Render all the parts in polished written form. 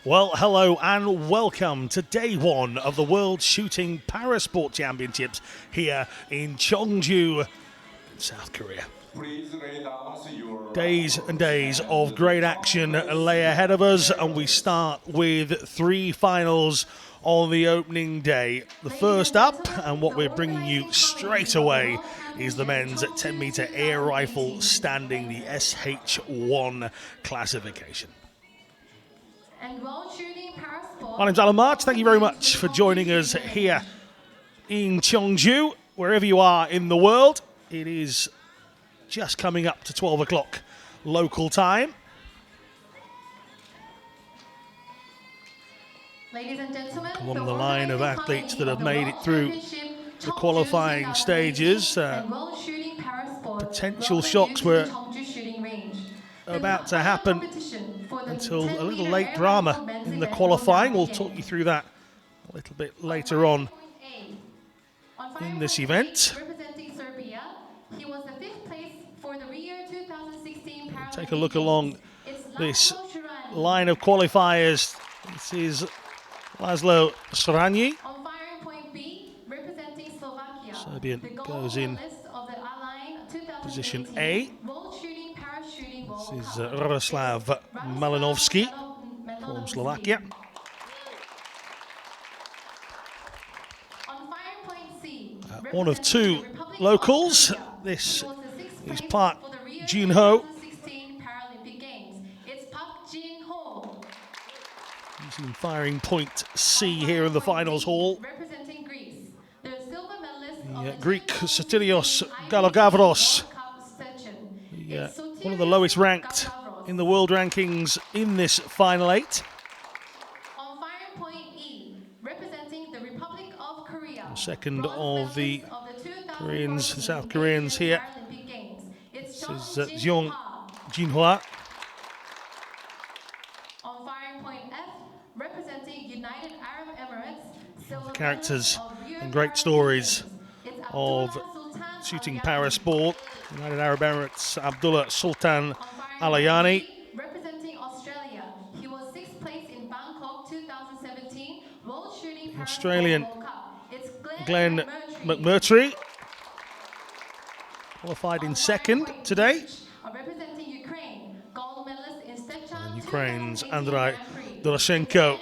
Well, hello and welcome to day one of the World Shooting Parasport Championships here in Cheongju, South Korea. Days and days of great action lay ahead of us, and we start with three finals on the opening day. The first up, and what we're bringing you straight away, is the men's 10-meter air rifle standing, the SH1 classification. My name's Alan March. Thank you very much for joining us here in Cheongju, wherever you are in the world. It is just coming up to 12 o'clock local time. Ladies and gentlemen, along the line of athletes that have made it through the qualifying stages. Potential shocks were about to happen until a little late drama in the qualifying. We'll talk you through that a little bit later on in this event. Take a look along this line of qualifiers. This is Laszlo Sranyi. Serbian goes in position A. This is Radoslav Malinovsky from Slovakia. One of two locals. This is Park Jin-ho. He's in firing point C here in the finals hall. The Greek Sotirios Galogavros, one of the lowest ranked in the world rankings in this final eight. The second of the Koreans, the South Koreans here. This is Jeong Jinhwa. The characters and great stories of shooting parasport. United Arab Emirates, Abdullah Sultan Alayani. Representing Australia, he was 6th place in Bangkok 2017 World Shooting Australian Glenn McMurtry qualified in second today. Representing Ukraine, gold medalist in and Ukraine's Andrei Doroshenko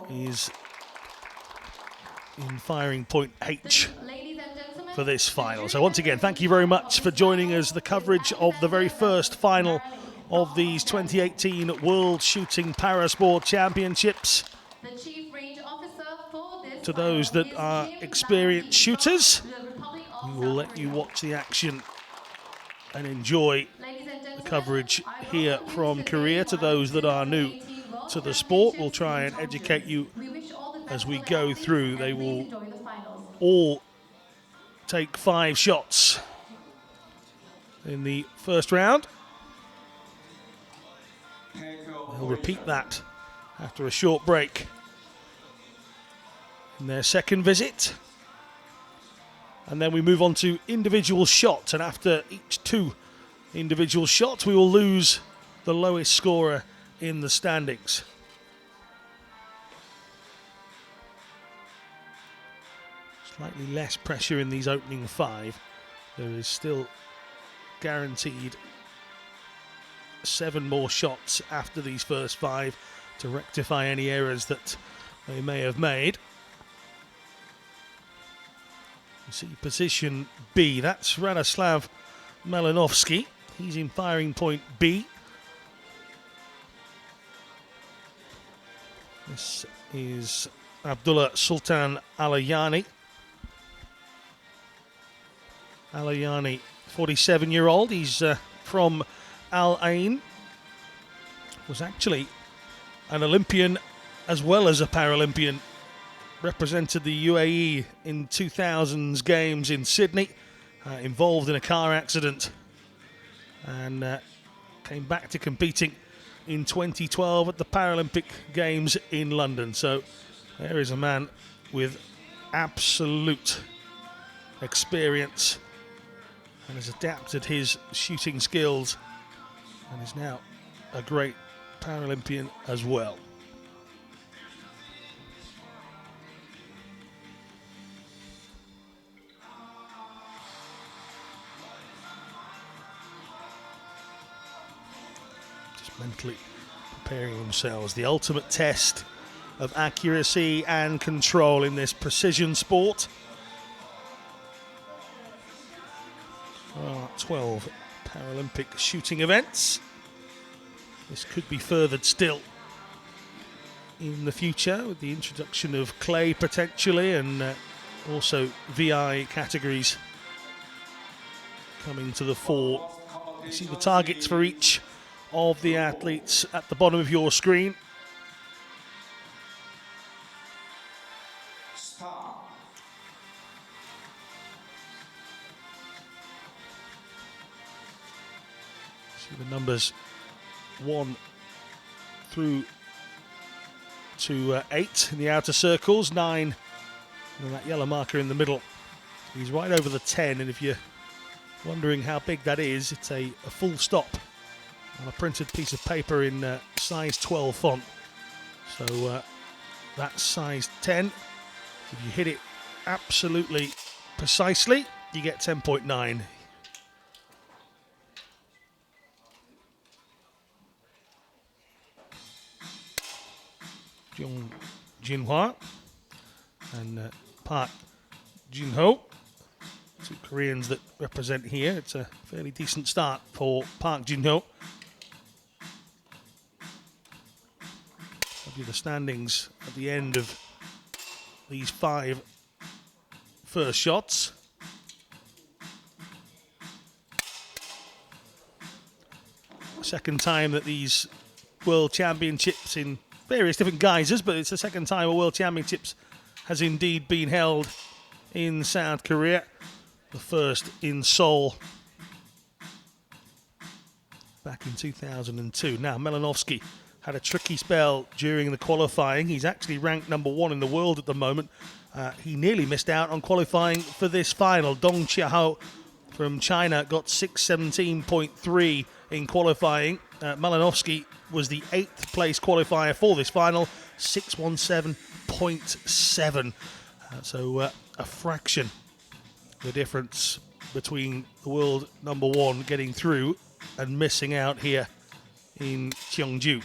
is in firing point H for this final. So once again, thank you very much for joining us. The coverage of the very first final of these 2018 World Shooting Parasport Championships. To those that are experienced shooters, we will let you watch the action and enjoy the coverage here from Korea. To those that are new to the sport, we'll try and educate you as we go through. They will all take 5 shots in the first round. They'll repeat that after a short break in their second visit. And then we move on to individual shots, and after each 2 individual shots, we will lose the lowest scorer in the standings. Slightly less pressure in these opening 5. There is still guaranteed 7 more shots after these first 5 to rectify any errors that they may have made. You see position B, that's Radoslav Malinovsky. He's in firing point B. This is Abdullah Sultan Alayani. Alayani, 47-year-old. He's from Al Ain. Was actually an Olympian as well as a Paralympian. Represented the UAE in 2000's games in Sydney. Involved in a car accident. And came back to competing in 2012 at the Paralympic Games in London. So there is a man with absolute experience and has adapted his shooting skills and is now a great Paralympian as well. Just mentally preparing themselves. The ultimate test of accuracy and control in this precision sport. 12 Paralympic shooting events. This could be furthered still in the future with the introduction of clay potentially, and also VI categories coming to the fore. You see the targets for each of the athletes at the bottom of your screen. See the numbers 1 through to 8 in the outer circles, 9 and that yellow marker in the middle. He's right over the 10, and if you're wondering how big that is, it's a full stop on a printed piece of paper in size 12 font. So that's size 10. If you hit it absolutely precisely, you get 10.9. Jung Jinhwa and Park Jinho, two Koreans that represent here. It's a fairly decent start for Park Jinho. I'll give you the standings at the end of these 5 first shots. Second time that these World Championships in various different guises, but it's the second time a World Championships has indeed been held in South Korea. The first in Seoul back in 2002. Now, Melanovsky had a tricky spell during the qualifying. He's actually ranked number 1 in the world at the moment. He nearly missed out on qualifying for this final. Dong Chiao from China got 6:17.3 in qualifying. Melanovsky was the 8th place qualifier for this final, 6:17.7. So a fraction the difference between the world number 1 getting through and missing out here in Cheongju.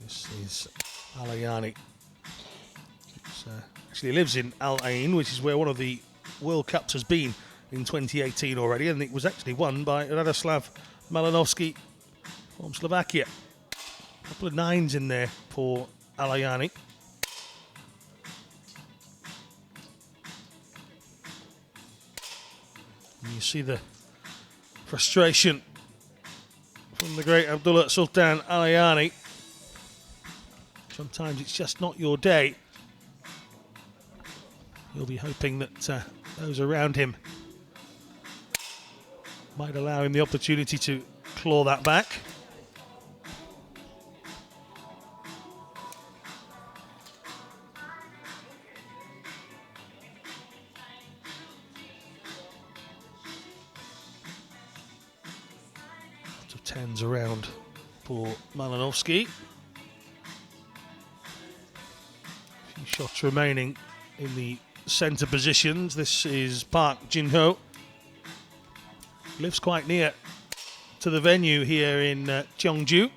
This is Alayani. Actually lives in Al Ain, which is where one of the World Cups has been in 2018 already, and it was actually won by Radoslav Malinovsky from Slovakia. A couple of 9s in there for Alayani. And you see the frustration from the great Abdullah Sultan Alayani. Sometimes it's just not your day. You'll be hoping that those around him might allow him the opportunity to claw that back. Lots of 10s around for Malinovsky. A few shots remaining in the centre positions. This is Park Jinho. Lives quite near to the venue here in Cheongju.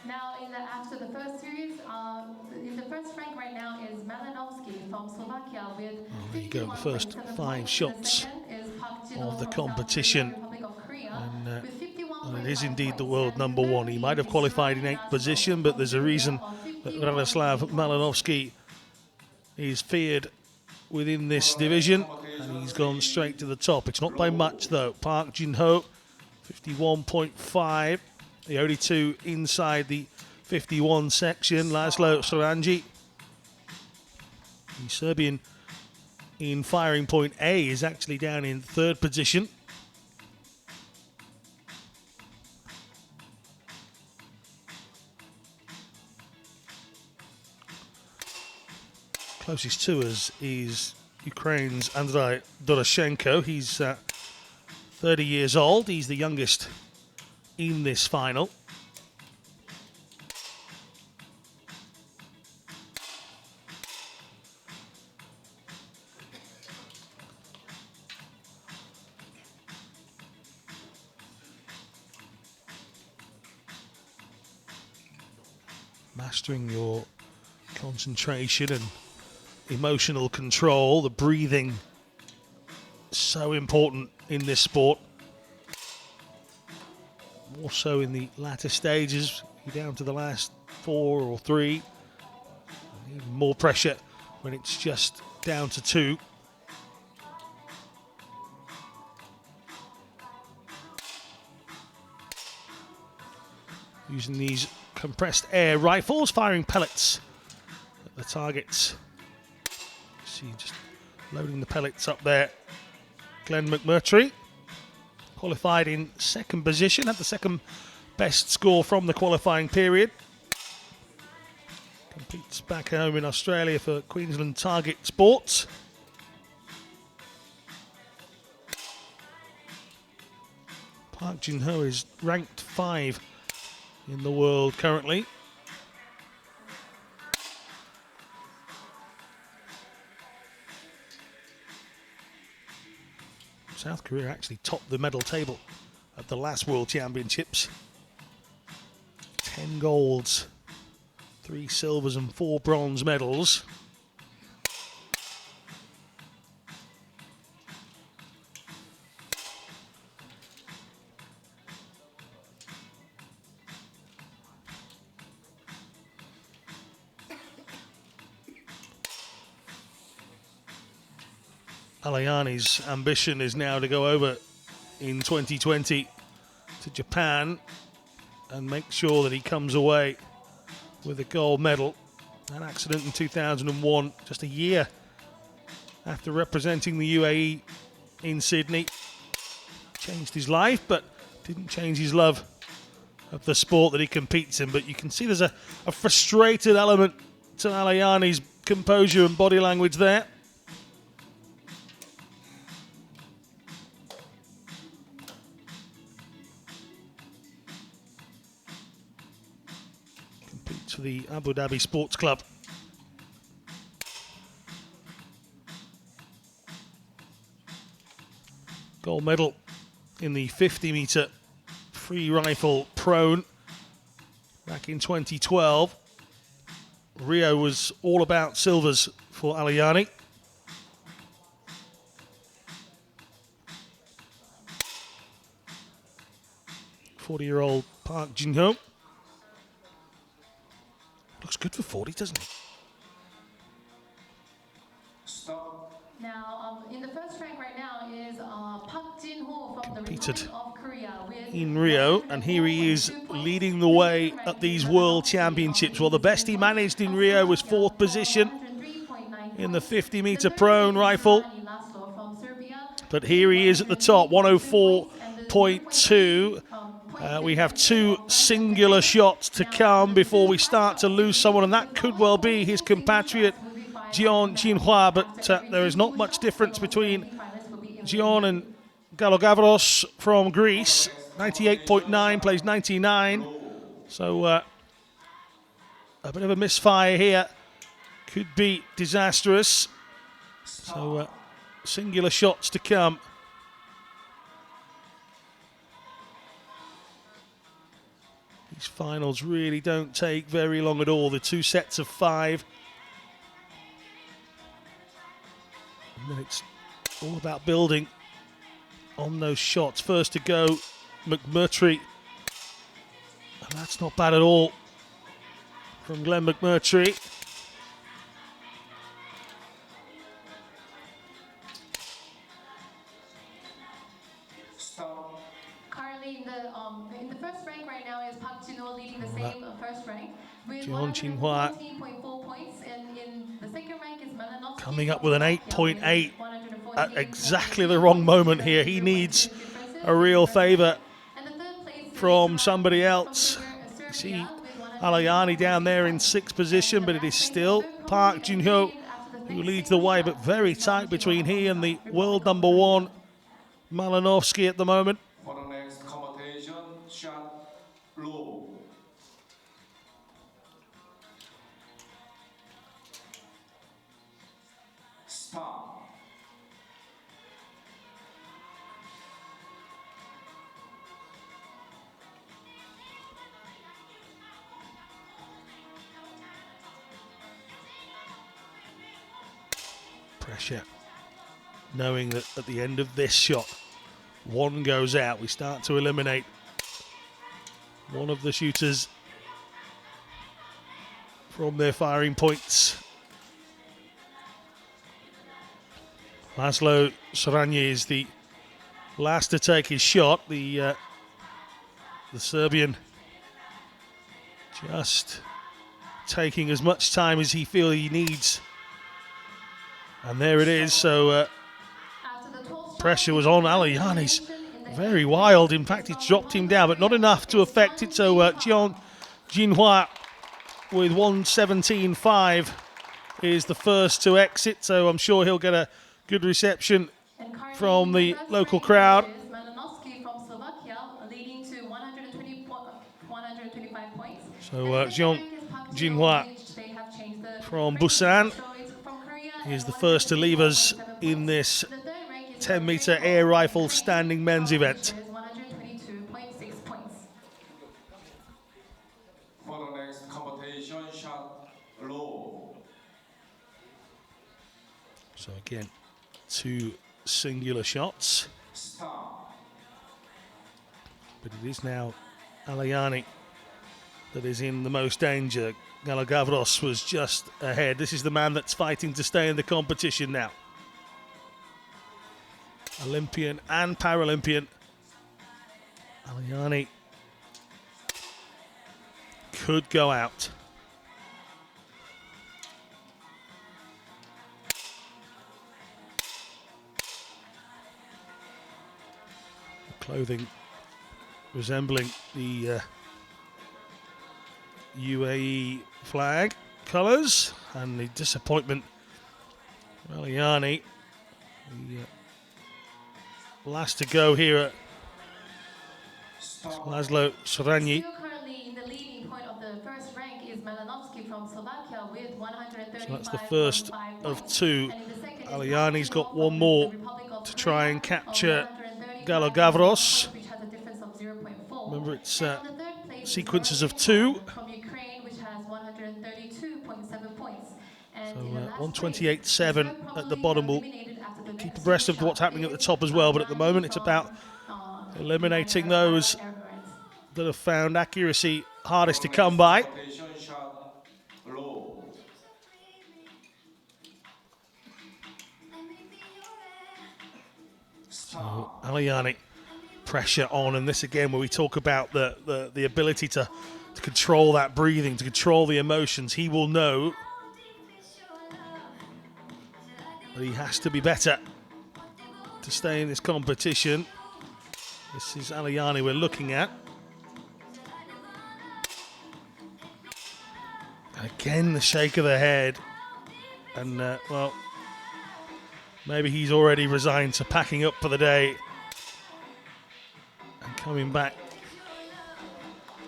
Now, after the first series, in the first rank right now is Malinovsky from Slovakia with. There you go, the first 5 shots of the competition. And it is indeed the world number 1. He might have qualified in 8th position, but there's a reason that Radoslav Malinovsky is feared within this division, and he's gone straight to the top. It's not by much, though. Park Jinho 51.5. The only two inside the 51 section. Laszlo Sorangi, the Serbian in firing point A, is actually down in third position. Closest to us is Ukraine's Andrei Doroshenko. He's 30 years old. He's the youngest in this final. Mastering your concentration and emotional control, the breathing, so important in this sport. More so in the latter stages, you're down to the last 4 or 3. Even more pressure when it's just down to 2. Using these compressed air rifles, firing pellets at the targets. See, just loading the pellets up there. Glenn McMurtry qualified in second position, had the second best score from the qualifying period. Competes back home in Australia for Queensland Target Sports. Park Jin-ho is ranked 5 in the world currently. South Korea actually topped the medal table at the last World Championships. 10 golds, 3 silvers and 4 bronze medals. Alayani's ambition is now to go over in 2020 to Japan and make sure that he comes away with a gold medal. That accident in 2001, just a year after representing the UAE in Sydney, changed his life, but didn't change his love of the sport that he competes in. But you can see there's a frustrated element to Alayani's composure and body language there. For the Abu Dhabi Sports Club. Gold medal in the 50-metre free rifle prone back in 2012. Rio was all about silvers for Alayani. '40-year-old Park Jin-ho. Looks good for 40, doesn't he? Stop. Now, in the first rank right now is Park Jin-ho from Competed the Republic of Korea in Rio, and here he is leading the way at these World Championships. Well, the best he managed in Rio was 4th position in the 50-metre prone rifle. But here he is at the top, 104.2. We have 2 singular shots to come before we start to lose someone, and that could well be his compatriot Jeon Jinhua, but there is not much difference between Jeon and Galogavros from Greece. 98.9 plays 99, so a bit of a misfire here could be disastrous. So singular shots to come. These finals really don't take very long at all. The 2 sets of 5. And then it's all about building on those shots. First to go, McMurtry. And that's not bad at all from Glenn McMurtry. Jinhua 114.4 points, and in the second rank is Malinovsky coming up from with an Slovakia 8.8 with at 148 exactly the wrong moment here. He needs a real favour And the third place from is, somebody from else. You see Serbia with Alayani down 124.6 there in points. 6th position, And but the it is last place, still the third Park podium Jin-ho and after the who next leads the single way, shot but very is tight between he and the world Republic of number one, Korea. Malinovsky, at the moment. For the next competition, shot low. Stop. Pressure, knowing that at the end of this shot, one goes out. We start to eliminate one of the shooters from their firing points. Laszlo Soranye is the last to take his shot. The Serbian just taking as much time as he feels he needs. And there it is. So pressure was on Alayani's. Very wild. In fact, it dropped him down, but not enough to affect it. So Cheong Jinhua with 117.5 is the first to exit. So I'm sure he'll get a good reception from the local crowd. So Cheong Jinhua from Busan is the first to leave us in this 10-meter air rifle standing men's event. For the next competition, shot low. So again, two singular shots. Stop. But it is now Alayani that is in the most danger. Galagavros was just ahead. This is the man that's fighting to stay in the competition now. Olympian and Paralympian. Alayani could go out. Clothing resembling the UAE flag colours, and the disappointment for Alayani, the last to go here at Laszlo Soranye. Still currently in the leading point of the first rank is Malinovsky from Slovakia with 135.5 So that's the first of points. two. And in the second is Alayani's got Park one Jin-ho more from the Republic of to try and Korea capture of 135 Galagavros. which has a difference of 0.4. Remember, it's And on the third place is sequences of Park two. Jin-ho from Ukraine, which has 132.7 points. And So in the last 128.7 place, at the bottom. We'll eliminated after the keep next abreast of shot what's happening at the is top as well, but at the moment Gianni it's about from, eliminating United Arab those Emirates. that have found accuracy hardest to For the come next by. competition, shot low. Stop. Alayani, pressure on, and this again where we talk about the ability to control that breathing, to control the emotions. He will know that he has to be better to stay in this competition. This is Alayani we're looking at. Again, the shake of the head, and well, maybe he's already resigned to packing up for the day and coming back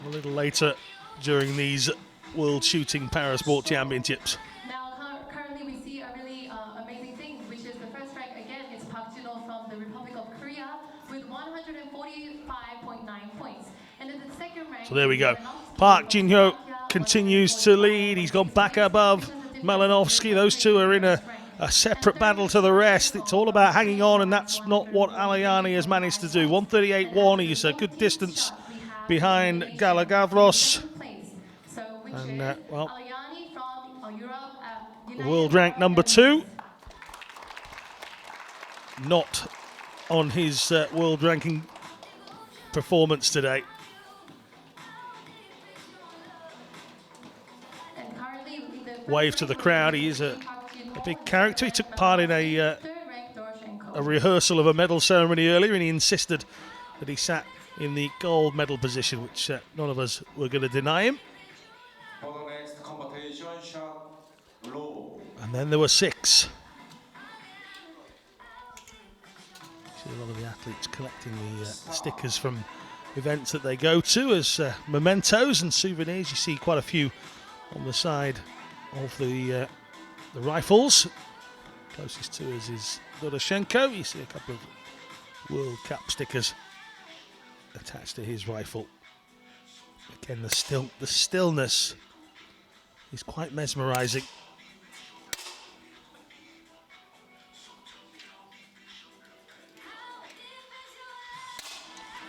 a little later during these World Shooting Parasport Championships. Now, currently we see a really amazing thing, which is the first rank again. It's Park Jin-ho from the Republic of Korea with 145.9 points. And then the second rank. So there we go. Park Jin-ho continues to lead. He's gone back above Malinovsky. Those two are in a separate battle to the rest. It's all about hanging on, and that's not what Alayani has managed to do. 138.1. He's a good distance behind Galagavros. And well, world rank number 2. Not on his world ranking performance today. wave to the crowd. He is a big character. He took part in a rehearsal of a medal ceremony earlier, and he insisted that he sat in the gold medal position, which none of us were going to deny him. For the next competition, shot low. And then there were 6. See a lot of the athletes collecting the stickers from events that they go to as mementos and souvenirs. You see quite a few on the side of the rifles. Closest to us is Doroshenko. You see a couple of World Cup stickers attached to his rifle. Again, the stillness is quite mesmerizing.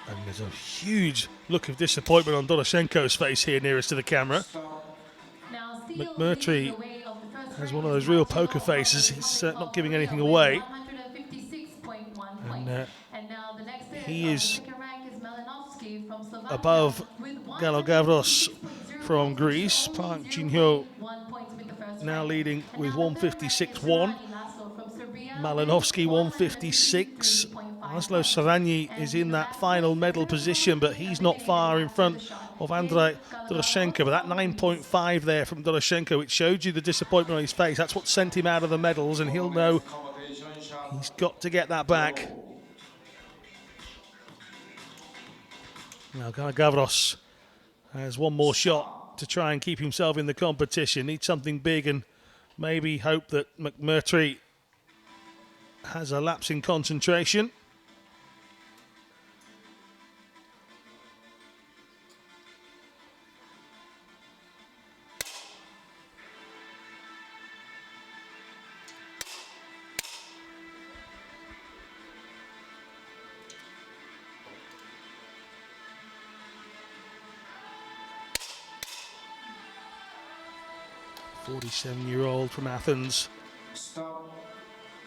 And there's a huge look of disappointment on Doroshenko's face here nearest to the camera. McMurtry has one of those real poker faces. He's not giving anything away. And he is above Galogavros from Greece. Park Jin-ho now leading with 156.1. Malinovsky 156. Laszlo Saranyi is in that final medal position, but he's not far in front of Andrei Doroshenko. But that 9.5 there from Doroshenko, it showed you the disappointment on his face. That's what sent him out of the medals, and he'll know he's got to get that back. Now Galogavros has one more shot to try and keep himself in the competition. Needs something big, and maybe hope that McMurtry has a lapse in concentration. "47-year-old from Athens." Stop.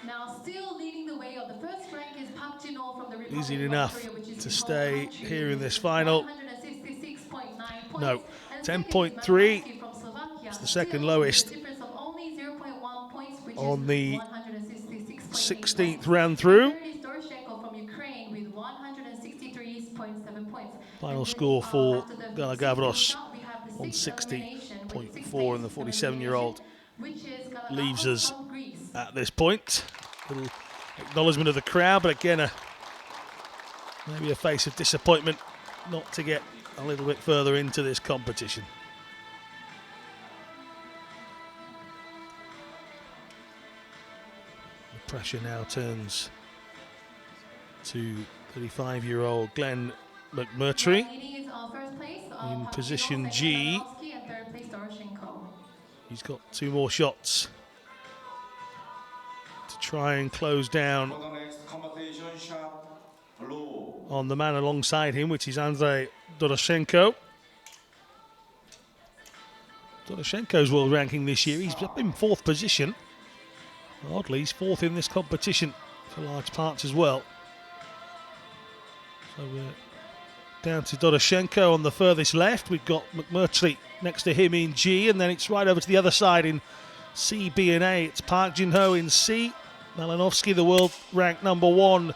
Now still leading the way of the first rank is Park Jin-ho from the Republic Easy of enough Korea, which is to in stay country here in with this final. 166.9 points. No, And second is 10.3. Malinovsky from Slovakia, It's the second still lowest with a difference of only 0.1 points, which on is the 166.8 16th points. round through. Third is Doroshenko from Ukraine with 163.7 points. Final And score for after the Galogavros sixth shot, we have the on sixth elimination with 60.4, and the 47-year-old which is Galogavros leaves us from Greece. at this point. Little acknowledgement of the crowd, but again, maybe a face of disappointment not to get a little bit further into this competition. The pressure now turns to 35-year-old Glenn McMurtry Leading is first place, in Park position Jin-ho, G. second Malinovsky, and third place Doroshenko. He's got 2 more shots to try and close down For the next competition, shot low. on the man alongside him, which is Andrei Doroshenko. Doroshenko's world ranking this year, he's up in 4th position. Oddly, he's 4th in this competition for large parts as well. So we're down to Doroshenko on the furthest left. We've got McMurtry next to him in G, and then it's right over to the other side in C, B, and A. It's Park Jin-ho in C. Malinovsky, the world ranked number 1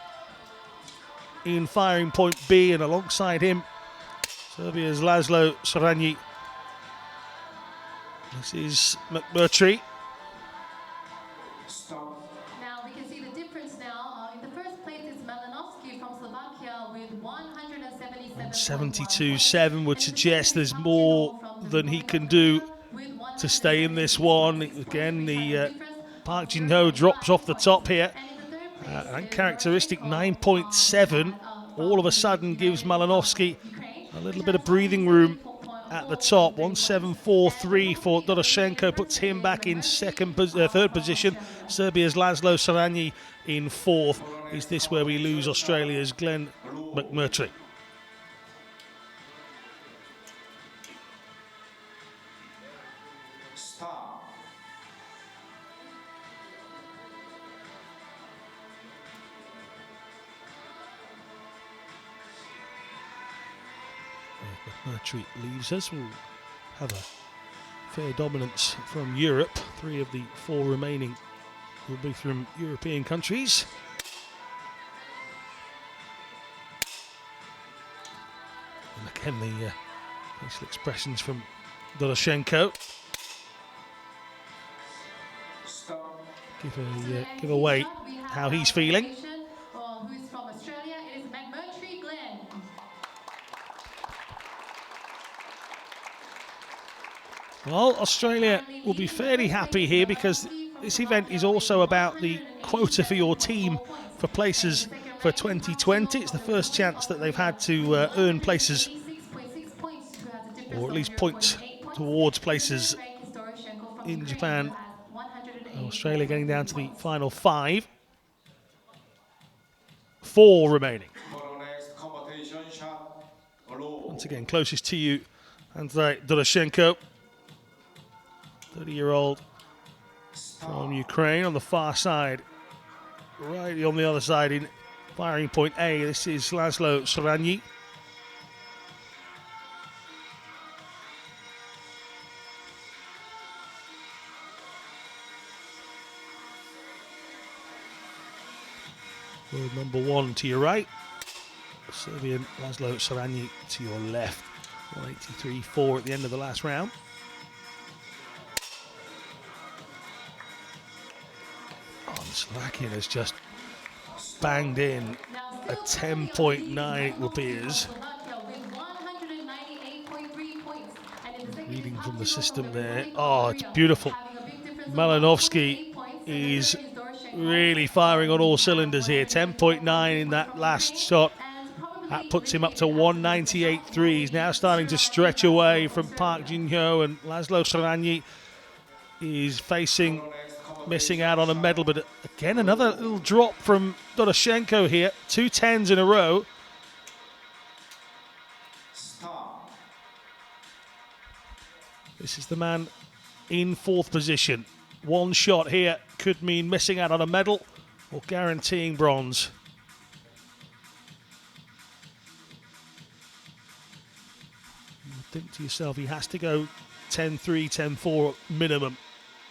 in firing point B, and alongside him, Serbia's Laszlo Saranyi. This is McMurtry. Stop. Now we can see the difference now. In the first place is Malinovsky from Slovakia with 172.7 would suggest there's more than he can do to stay in this one. Again, the Park Jin-ho drops off the top here. An uncharacteristic 9.7 all of a sudden gives Malinovsky a little bit of breathing room at the top. 1.743 for Doroshenko puts him back in third position. Serbia's Laszlo Saranyi in 4th. Is this where we lose Australia's Glenn McMurtry? Stop. McMurtry leaves us. We'll have a fair dominance from Europe. 3 of the 4 remaining will be from European countries. And again, the facial expressions from Doroshenko give away how he's feeling. Who is from Australia? It is McMurtry Glenn. Well, Australia will be fairly happy here because this event is also about the quota for your team for places for 2020. It's the first chance that they've had to earn places, or at least points towards places in Japan. Australia getting down to the final 5. 4 remaining. Once again, closest to you, Andrei Doroshenko, 30-year-old from Ukraine on the far side. Right on the other side in firing point A, this is Laszlo Soranyi. World number 1 to your right. Serbian Laszlo Soranyi to your left. 183.4 at the end of the last round. Slovakian has just banged in a 10.9, it appears. Reading from the system there. Oh, it's beautiful. Malinovsky is really firing on all cylinders here. 10.9 in that last shot. That puts him up to 198.3. He's now starting to stretch away from Park Jin-ho, and Laszlo Soranyi is missing out on a medal, but again another little drop from Doroshenko here. 2 10s in a row. This is the man in 4th position. 1 shot here could mean missing out on a medal or guaranteeing bronze. You would think to yourself, he has to go 10-3, 10-4 minimum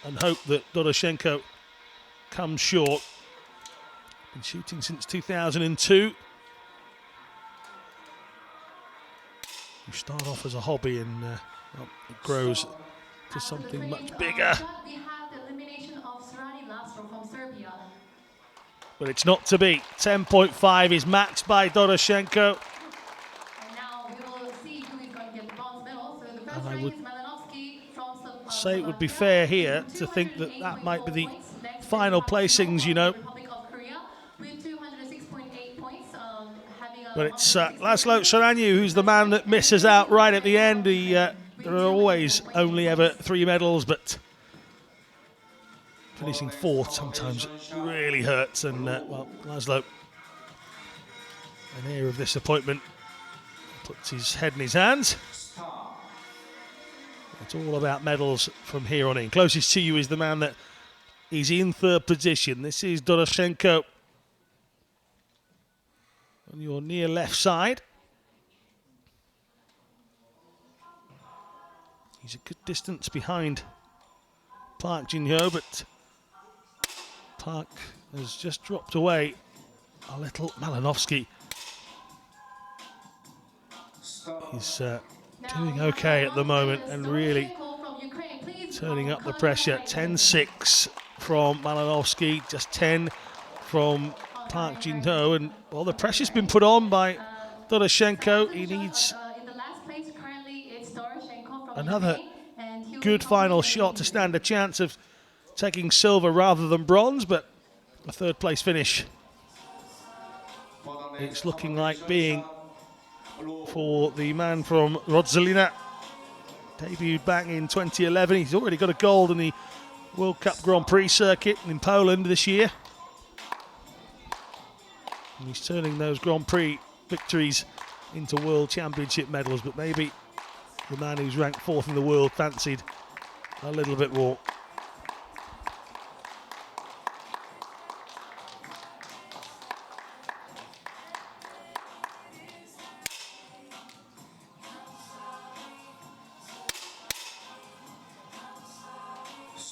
and hope that Doroshenko comes short. Been shooting since 2002. You start off as a hobby and well, it grows to something much bigger. We have the elimination of Sorani Laszlo from Serbia. But it's not to be. 10.5 is matched by Doroshenko. And now we will see who is going to get the bronze medal. So the first I rank would is Malinovsky from Slovakia. say it would be fair here to think that that might be the final placings, you know. Republic of Korea with 206.8 points. But it's Laszlo Soranyi who's the man that misses out right at the end. There are always only ever 3 medals, but finishing 4th sometimes really hurts. And well, Laszlo, an air of disappointment, puts his head in his hands. It's all about medals from here on in. Closest to you is the man that is in 3rd position. This is Doroshenko on your near left side. He's a good distance behind Park Jin-ho, but Park has just dropped away a little. Malinovsky is doing okay at the moment and really turning up the pressure. 10-6 from Malinovsky, just 10 from Park Jin-ho, and well, the pressure's been put on by Doroshenko. He needs another good final shot to stand a chance of taking silver rather than bronze, but a 3rd place finish it's looking like being for the man from Rodzalina. Debuted back in 2011. He's already got a gold in the World Cup Grand Prix circuit in Poland this year. And he's turning those Grand Prix victories into World Championship medals, but maybe the man who's ranked 4th in the world fancied a little bit more.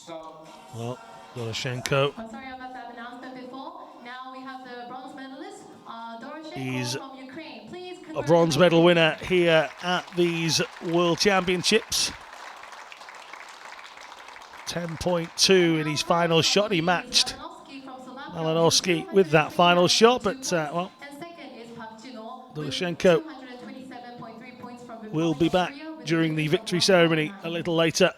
Stop. Well, Doroshenko, I'm sorry about that announcement before. Now we have the bronze medalist, He's Doroshenko from Ukraine. Please a bronze congratulate medal him. winner here at these World Championships. 10.2 in his final shot. He matched Malinowski with that final shot, but well, And second is Park Jin-ho with Doroshenko 227.3 points from will be Republic back of Korea with during a the finish of victory ceremony 1.9. a little later.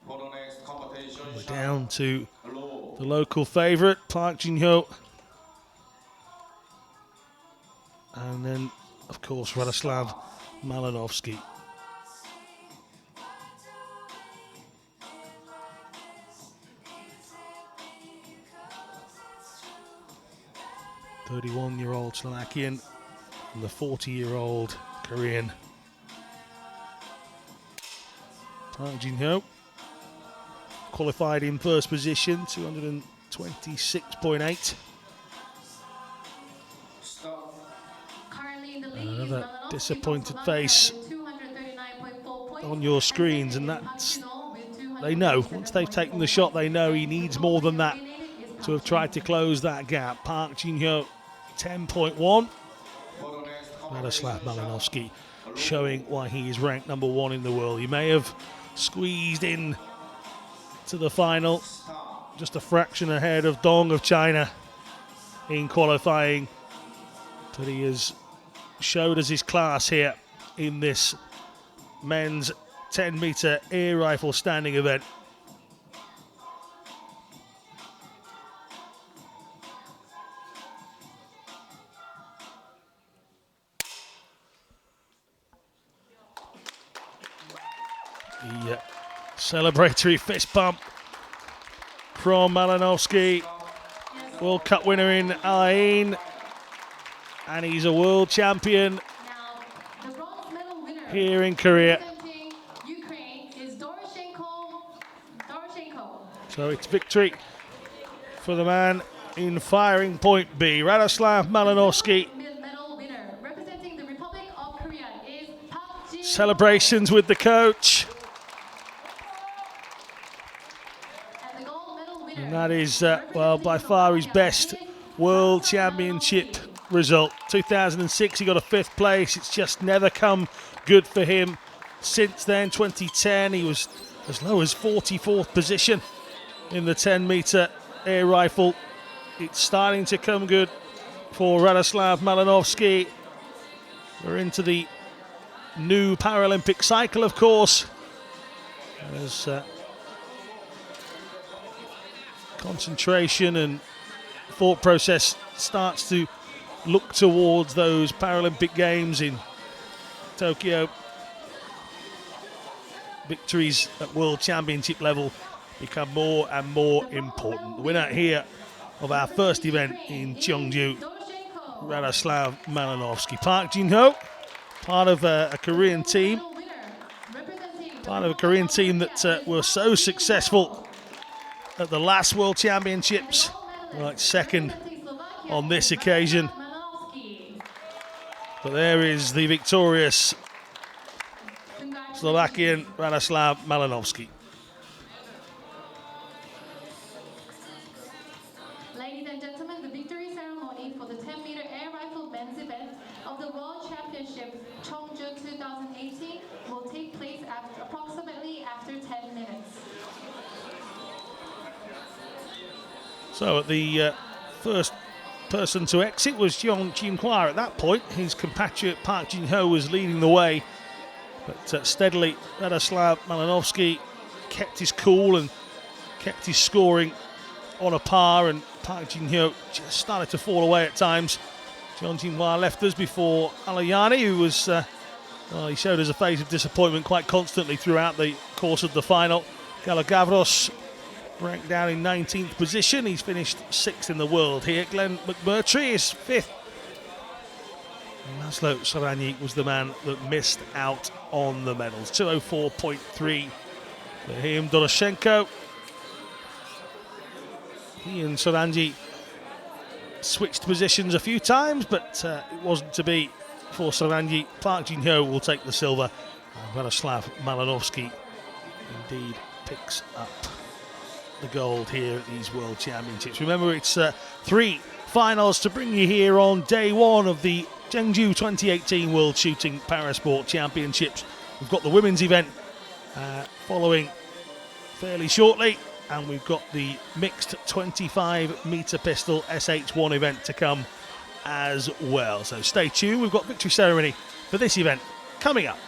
For the next competition We're shot, down to low. the local favourite, Park Jin-ho. And then, of course, Radoslav Malinowski. The 31-year-old Slovakian and the 40-year-old Korean. Park Jin-ho qualified in first position, 226.8. Stop. Currently in the lead is Another Malinowski disappointed from face Slovakia with 239.4 points. on your And screens, second and is Park that's, Jin-ho with they know, 227.4 once they've taken the shot, they know he needs more than that to have tried to close that gap. Park Jin-ho, 10.1. For the next Radoslav competition Malinowski shot, showing why he is ranked number 1 in the world. He may have squeezed in to the final, stop. just a fraction ahead of Dong of China in qualifying, but he has showed us his class here in this men's 10-meter air rifle standing event. The celebratory fist bump from Malinowski, World Cup winner in Al Ain, and he's a world champion Now, the bronze medal winner here in Korea. representing Ukraine is Doroshenko. So it's victory for the man in firing point B. Radoslav Malinowski. Medal winner representing the Republic of Korea is Park Jin-ho. Celebrations with the coach. And the gold medal winner And that is, well, by far his best World Championship result. 2006, he got a 5th place. It's just never come good for him since then. 2010, he was as low as 44th position in the 10-meter air rifle. It's starting to come good for Radoslav Malinowski. We're into the new Paralympic cycle, of course, as concentration and thought process starts to look towards those Paralympic Games in Tokyo. Victories at World Championship level become more and more important. The winner here of our first event in Cheongju, Doroshenko. Radoslav Malinowski. Park Jin-ho, part of a Korean team, Medal winner representing the part of a Korean team that were so successful at the last World Championships, like second on this occasion. Malinowski. But there is the victorious Slovakian Radoslav Malinowski. Ladies and gentlemen, the victory ceremony for the 10-meter air rifle men's event of the World Championship Cheongju 2018 will take place approximately after 10 minutes. So at the first person to exit was Jeong Jin-hwa at that point. His compatriot Park Jin-ho was leading the way, but steadily Radoslav Malinowski kept his cool and kept his scoring on a par, and Park Jin-ho just started to fall away at times. Jeong Jin-hwa left us before Alayani, who was, well, he showed us a face of disappointment quite constantly throughout the course of the final. Galagavros ranked down in 19th position. He's finished 6th in the world here. Glenn McMurtry is 5th. And Laszlo Soranyi was the man that missed out on the medals. 204.3 for him. Doroshenko. He and Soranyi switched positions a few times, but it wasn't to be for Soranyi. Park Jin-ho will take the silver. And Radoslav Malinowski indeed picks up the gold here at these World Championships. Remember, it's 3 finals to bring you here on day 1 of the Cheongju 2018 World Shooting Parasport Championships. We've got the women's event following fairly shortly, and we've got the mixed 25-metre pistol SH1 event to come as well. So stay tuned. We've got victory ceremony for this event coming up.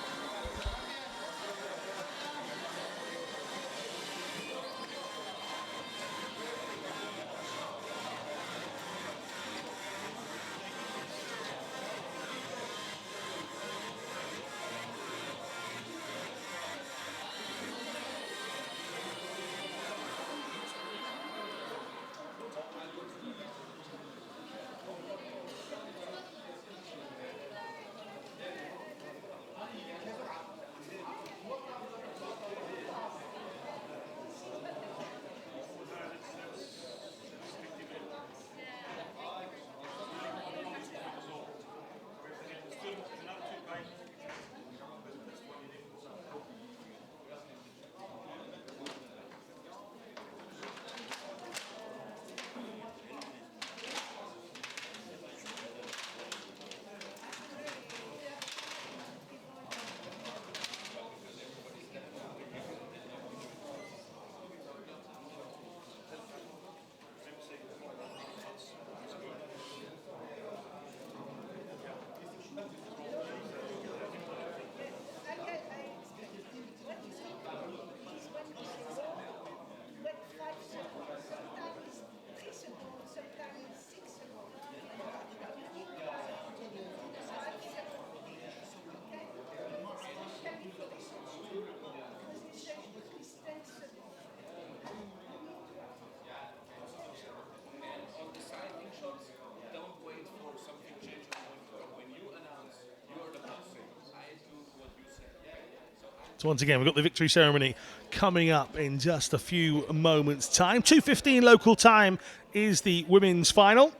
So once again, we've got the victory ceremony coming up in just a few moments' time. 2:15 local time is the women's final.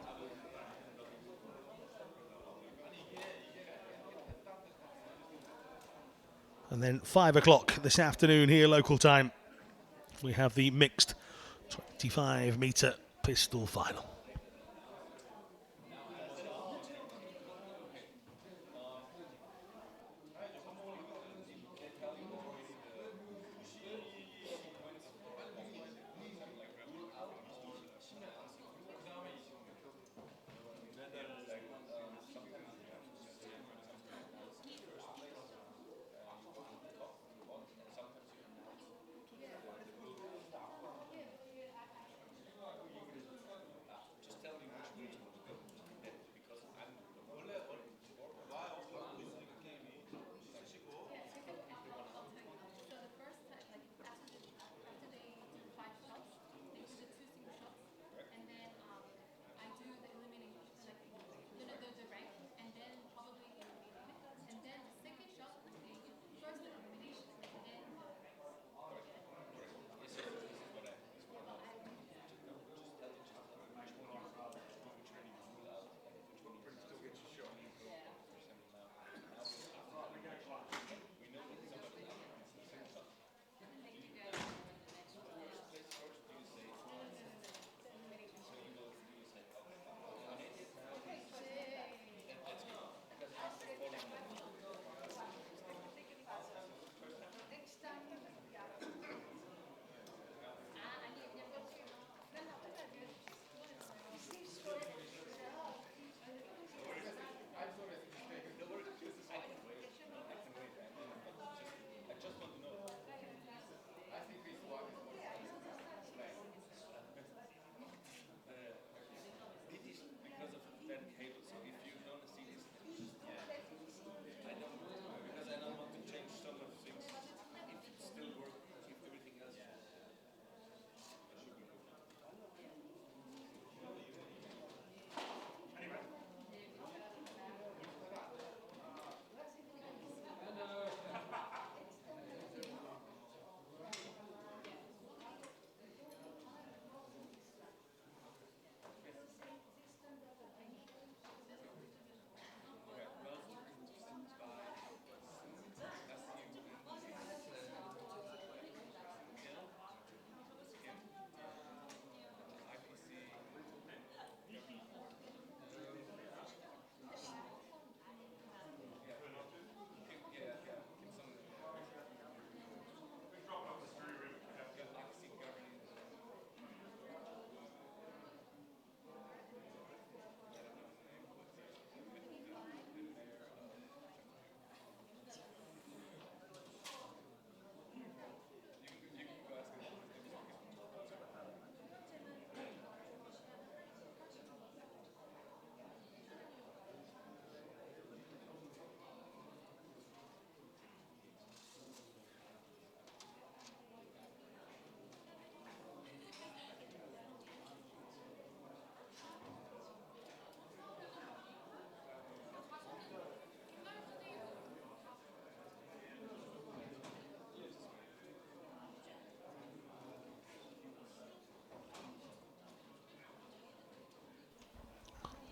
And then 5 o'clock this afternoon here local time, we have the mixed 25-metre pistol final.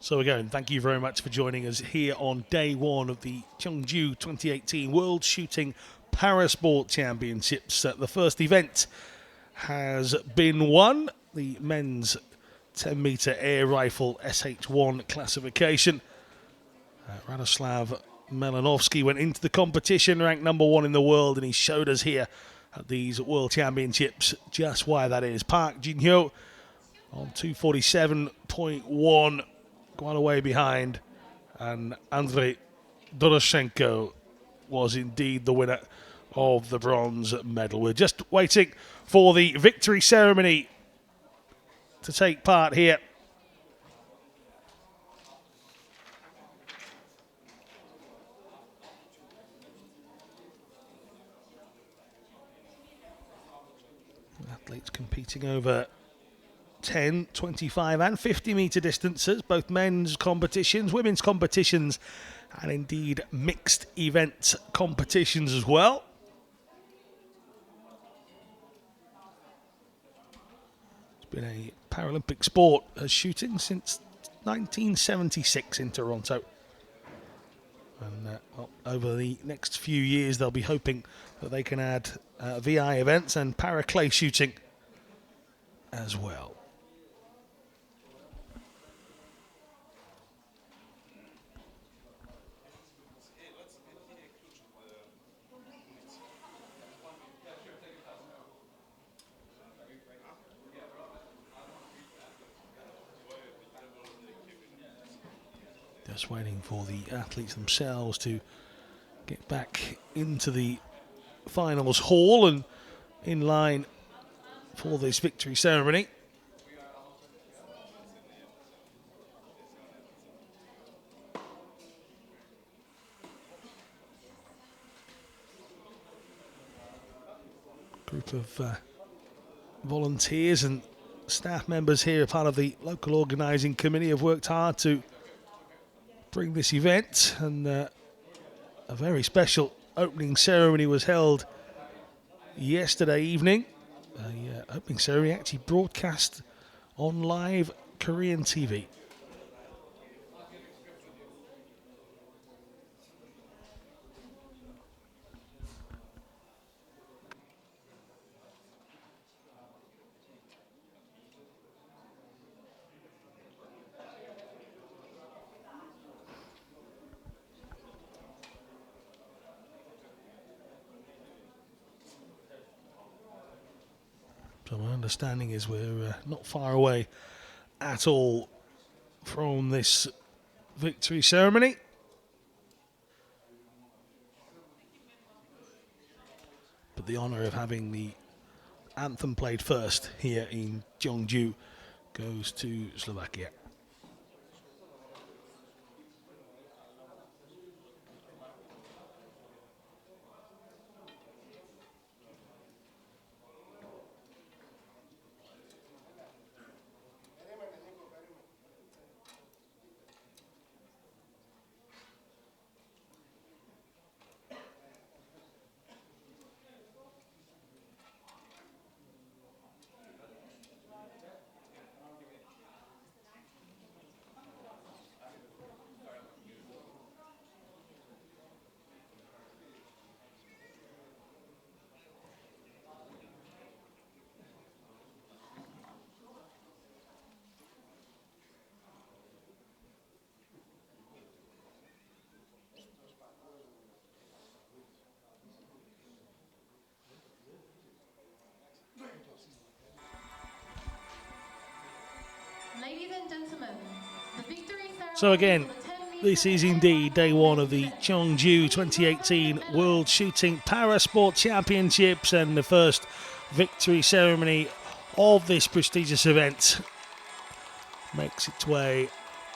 So again, thank you very much for joining us here on day one of the Cheongju 2018 World Shooting Parasport Championships. The first event has been won, the men's 10-metre air rifle SH1 classification. Radoslav Melanovsky went into the competition ranked number one in the world, and he showed us here at these World Championships just why that is. Park Jin-hyo on 247.1, quite a way behind, and Andrei Doroshenko was indeed the winner of the bronze medal. We're just waiting for the victory ceremony to take part here. Athletes competing over 10, 25 and 50 metre distances, both men's competitions, women's competitions, and indeed mixed event competitions as well. It's been a Paralympic sport as shooting since 1976 in Toronto. And over the next few years, they'll be hoping that they can add VI events and para-clay shooting as well. Just waiting for the athletes themselves to get back into the finals hall and in line for this victory ceremony. Group of volunteers and staff members here, part of the local organising committee, have worked hard to bring this event, and a very special opening ceremony was held yesterday evening. The opening ceremony actually broadcast on live Korean TV. So my understanding is we're not far away at all from this victory ceremony. But the honour of having the anthem played first here in Cheongju goes to Slovakia. Ladies and gentlemen, the victory ceremony. So again, this is indeed day one of the Cheongju 2018 World Shooting Parasport Championships, and the first victory ceremony of this prestigious event makes its way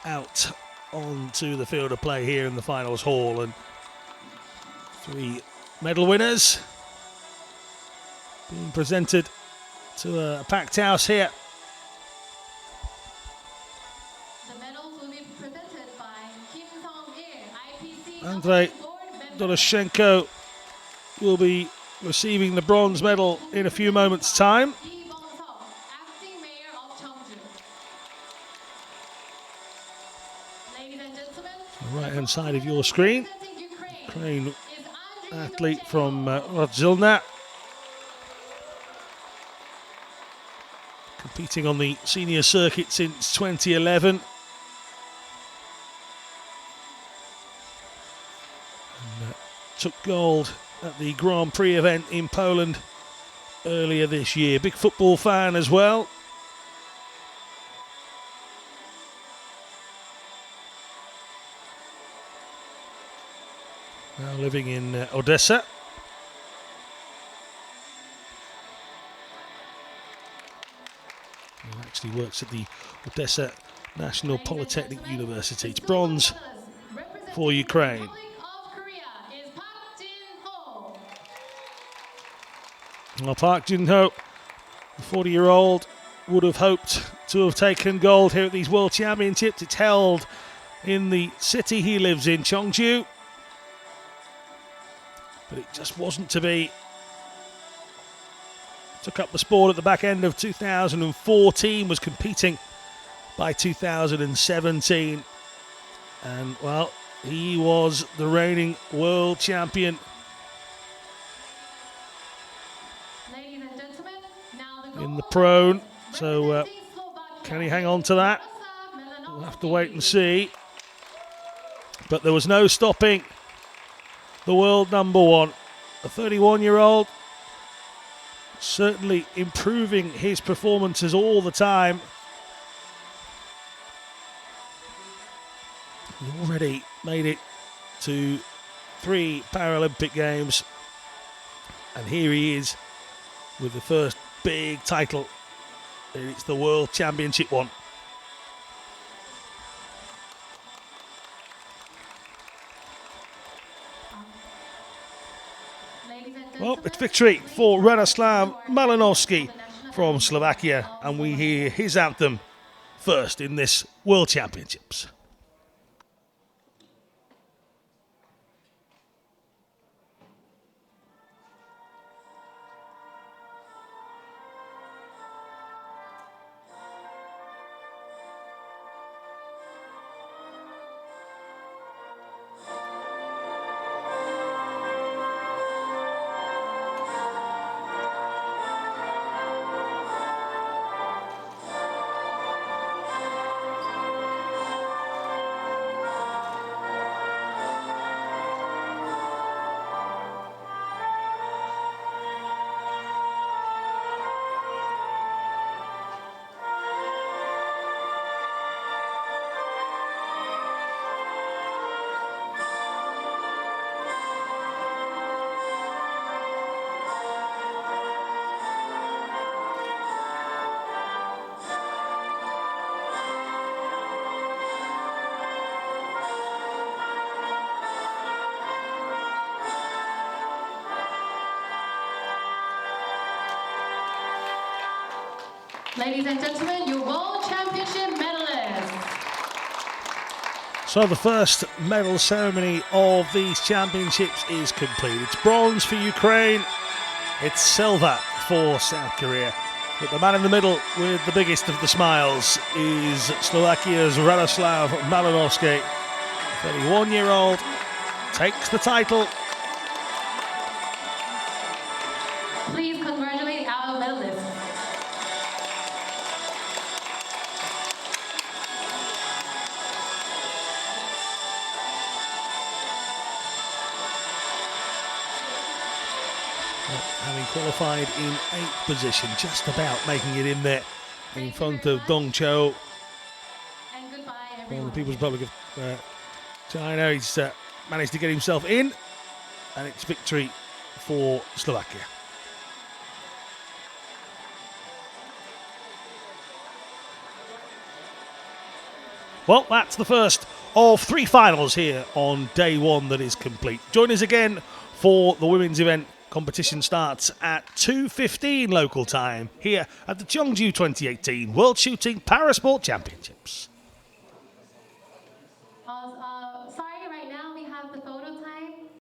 out onto the field of play here in the finals hall, and three medal winners being presented to a packed house here. Andrei Doroshenko will be receiving the bronze medal in a few moments' time. Acting Mayor of Cheongju. right hand side of your screen. Ukraine athlete from Rodzilna, competing on the senior circuit since 2011. And, took gold at the Grand Prix event in Poland earlier this year. Big football fan as well. Now living in Odessa. He actually works at the Odessa National Polytechnic University. It's bronze for Ukraine. Well, Park Jin-ho, the 40-year-old, would have hoped to have taken gold here at these World Championships. It's held in the city he lives in, Cheongju. But it just wasn't to be. Took up the sport at the back end of 2014, was competing by 2017. And, well, he was the reigning world champion. Ladies and gentlemen, now the In the prone. So, can he hang on to that? We'll have to wait and see. But there was no stopping the world number one. A 31-year-old, certainly improving his performances all the time. He already made it to 3 Paralympic Games. And here he is with the first big title. And it's the World Championship one. Well, it's victory for Radoslav Malinowski from Slovakia, and we hear his anthem first in this World Championships. Ladies and gentlemen, your World Championship medalists. So the first medal ceremony of these championships is complete. It's bronze for Ukraine, it's silver for South Korea. But the man in the middle with the biggest of the smiles is Slovakia's Radoslav Malinowski. 31-year-old takes the title. Please congratulate our medalists. Having qualified in 8th position, just about making it in there in front of Dong Cho And goodbye, from everyone. the People's Republic of China. He's managed to get himself in, and it's victory for Slovakia. Well, that's the first of 3 finals here on day 1 that is complete. Join us again for the women's event. Competition starts at 2:15 local time here at the Cheongju 2018 World Shooting Parasport Championships.